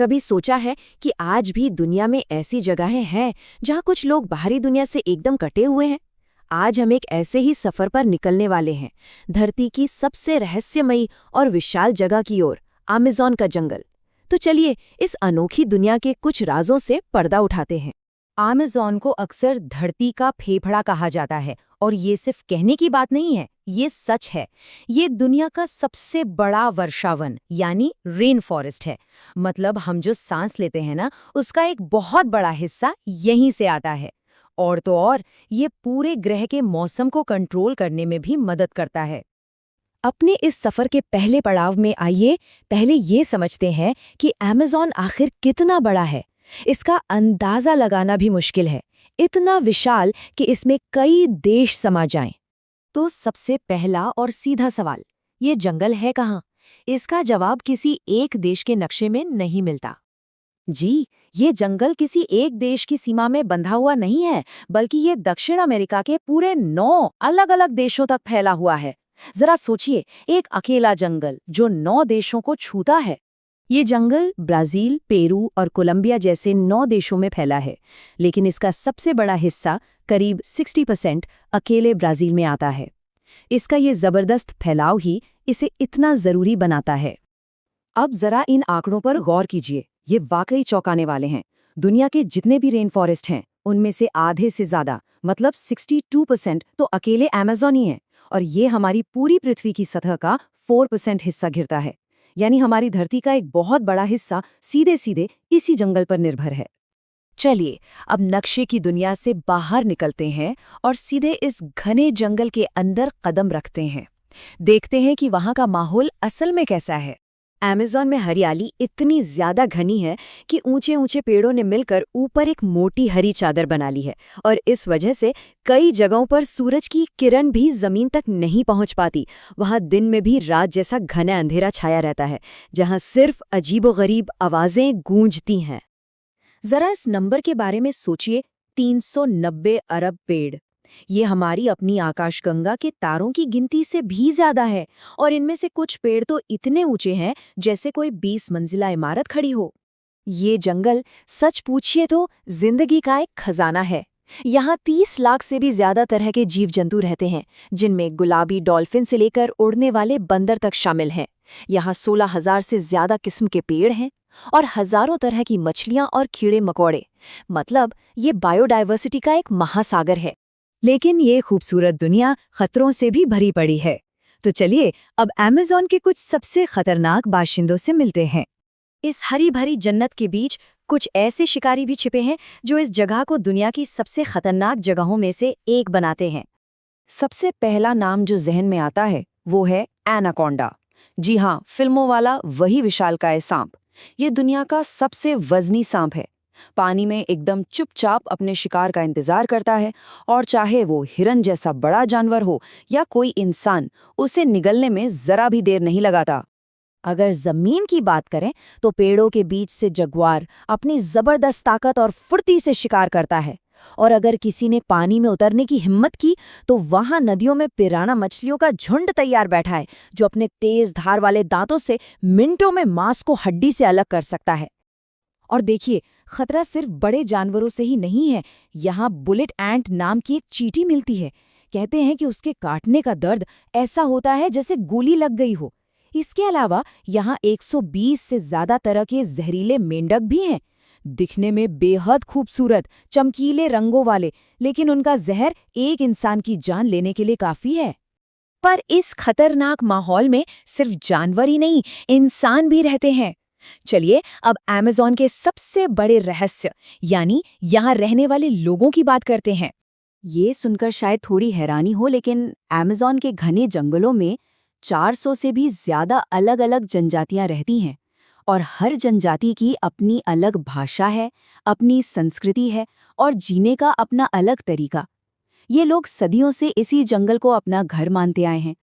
कभी सोचा है कि आज भी दुनिया में ऐसी जगहें हैं जहां कुछ लोग बाहरी दुनिया से एकदम कटे हुए हैं? आज हम एक ऐसे ही सफर पर निकलने वाले हैं, धरती की सबसे रहस्यमयी और विशाल जगह की ओर, अमेज़न का जंगल। तो चलिए इस अनोखी दुनिया के कुछ राजों से पर्दा उठाते हैं। अमेज़न को अक्सर धरती का फेफड़ा कहा जाता है और ये सिर्फ कहने की बात नहीं है, ये सच है। ये दुनिया का सबसे बड़ा वर्षावन यानी रेन फॉरेस्ट है। मतलब हम जो सांस लेते हैं ना, उसका एक बहुत बड़ा हिस्सा यहीं से आता है। और तो और ये पूरे ग्रह के मौसम को कंट्रोल करने में भी मदद करता है। अपने इस सफर के पहले पड़ाव में आइए पहले ये समझते हैं कि अमेज़न आखिर कितना बड़ा है। इसका अंदाजा लगाना भी मुश्किल है, इतना विशाल कि इसमें कई देश समा जाएं। तो सबसे पहला और सीधा सवाल, ये जंगल है कहाँ? इसका जवाब किसी एक देश के नक्शे में नहीं मिलता। जी, ये जंगल किसी एक देश की सीमा में बंधा हुआ नहीं है, बल्कि ये दक्षिण अमेरिका के पूरे 9 अलग-अलग देशों तक फैला हुआ है। जरा सोचिए, एक अकेला जंगल जो 9 देशों को छूता है। ये जंगल ब्राजील, पेरू और कोलंबिया जैसे 9 देशों में फैला है, लेकिन इसका सबसे बड़ा हिस्सा करीब 60% अकेले ब्राजील में आता है। इसका ये जबरदस्त फैलाव ही इसे इतना जरूरी बनाता है। अब जरा इन आंकड़ों पर गौर कीजिए, ये वाकई चौंकाने वाले हैं। दुनिया के जितने भी रेन फॉरेस्ट हैं, उनमें से आधे से ज्यादा, मतलब 62% तो अकेले अमेज़न ही है। और ये हमारी पूरी पृथ्वी की सतह का 4% हिस्सा घिरता है। यानी हमारी धरती का एक बहुत बड़ा हिस्सा सीधे सीधे इसी जंगल पर निर्भर है। चलिए अब नक्शे की दुनिया से बाहर निकलते हैं और सीधे इस घने जंगल के अंदर कदम रखते हैं। देखते हैं कि वहाँ का माहौल असल में कैसा है। अमेज़न में हरियाली इतनी ज्यादा घनी है कि ऊंचे ऊंचे पेड़ों ने मिलकर ऊपर एक मोटी हरी चादर बना ली है, और इस वजह से कई जगहों पर सूरज की किरण भी जमीन तक नहीं पहुंच पाती। वहां दिन में भी रात जैसा घना अंधेरा छाया रहता है, जहां सिर्फ अजीबोगरीब आवाजें गूंजती हैं। जरा इस नंबर के बारे में सोचिए, 390 अरब पेड़। ये हमारी अपनी आकाशगंगा के तारों की गिनती से भी ज्यादा है। और इनमें से कुछ पेड़ तो इतने ऊंचे हैं जैसे कोई 20 मंजिला इमारत खड़ी हो। ये जंगल सच पूछिए तो जिंदगी का एक खजाना है। यहाँ 30 लाख से भी ज्यादा तरह के जीव जंतु रहते हैं, जिनमें गुलाबी डॉल्फिन से लेकर उड़ने वाले बंदर तक शामिल हैं। यहाँ 16,000 से ज्यादा किस्म के पेड़ हैं और हजारों तरह की मछलियां और कीड़े मकोड़े। मतलब ये बायोडायवर्सिटी का एक महासागर है। लेकिन ये खूबसूरत दुनिया खतरों से भी भरी पड़ी है। तो चलिए अब अमेज़न के कुछ सबसे खतरनाक बाशिंदों से मिलते हैं। इस हरी भरी जन्नत के बीच कुछ ऐसे शिकारी भी छिपे हैं जो इस जगह को दुनिया की सबसे खतरनाक जगहों में से एक बनाते हैं। सबसे पहला नाम जो जहन में आता है वो है एनाकोंडा। जी हाँ, फिल्मों वाला वही विशालकाय सांप। ये दुनिया का सबसे वजनी सांप है। पानी में एकदम चुपचाप अपने शिकार का इंतजार करता है, और चाहे वो हिरन जैसा बड़ा जानवर हो या कोई इंसान, उसे निगलने में जरा भी देर नहीं लगाता। अगर जमीन की बात करें तो पेड़ों के बीच से जगुआर अपनी जबरदस्त ताकत और फुर्ती से शिकार करता है। और अगर किसी ने पानी में उतरने की हिम्मत की तो वहां नदियों में पिराना मछलियों का झुंड तैयार बैठा है, जो अपने तेज धार वाले दांतों से मिनटों में मांस को हड्डी से अलग कर सकता है। और देखिए, खतरा सिर्फ बड़े जानवरों से ही नहीं है। यहाँ बुलेट एंट नाम की एक चींटी मिलती है। कहते हैं कि उसके काटने का दर्द ऐसा होता है जैसे गोली लग गई हो। इसके अलावा यहाँ 120 से ज्यादा तरह के जहरीले मेंढक भी हैं, दिखने में बेहद खूबसूरत, चमकीले रंगों वाले, लेकिन उनका जहर एक इंसान की जान लेने के लिए काफी है। पर इस खतरनाक माहौल में सिर्फ जानवर ही नहीं, इंसान भी रहते हैं। चलिए अब अमेज़न के सबसे बड़े रहस्य यानी यहाँ रहने वाले लोगों की बात करते हैं। ये सुनकर शायद थोड़ी हैरानी हो, लेकिन अमेज़न के घने जंगलों में 400 से भी ज्यादा अलग-अलग जनजातियां रहती हैं, और हर जनजाति की अपनी अलग भाषा है, अपनी संस्कृति है और जीने का अपना अलग तरीका। ये लोग सदियों से इसी जंगल को अपना घर मानते आए हैं।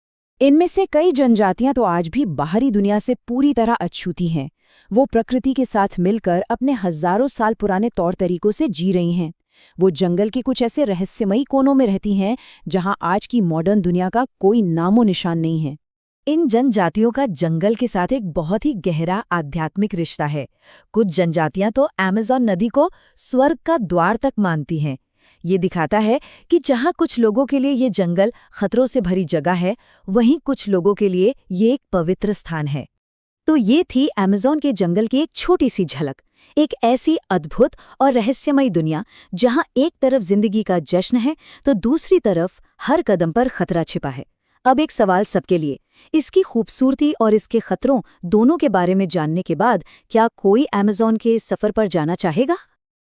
इनमें से कई जनजातियां तो आज भी बाहरी दुनिया से पूरी तरह अछूती हैं। वो प्रकृति के साथ मिलकर अपने हजारों साल पुराने तौर तरीकों से जी रही हैं। वो जंगल के कुछ ऐसे रहस्यमयी कोनों में रहती हैं जहां आज की मॉडर्न दुनिया का कोई नामो निशान नहीं है। इन जनजातियों का जंगल के साथ एक बहुत ही गहरा आध्यात्मिक रिश्ता है। कुछ जनजातियां तो अमेज़न नदी को स्वर्ग का द्वार तक मानती हैं। ये दिखाता है कि जहां कुछ लोगों के लिए ये जंगल खतरों से भरी जगह है, वहीं कुछ लोगों के लिए ये एक पवित्र स्थान है। तो ये थी अमेज़न के जंगल की एक छोटी सी झलक, एक ऐसी अद्भुत और रहस्यमयी दुनिया जहां एक तरफ जिंदगी का जश्न है तो दूसरी तरफ हर कदम पर खतरा छिपा है। अब एक सवाल सबके लिए, इसकी खूबसूरती और इसके खतरों दोनों के बारे में जानने के बाद क्या कोई अमेज़न के इस सफर पर जाना चाहेगा?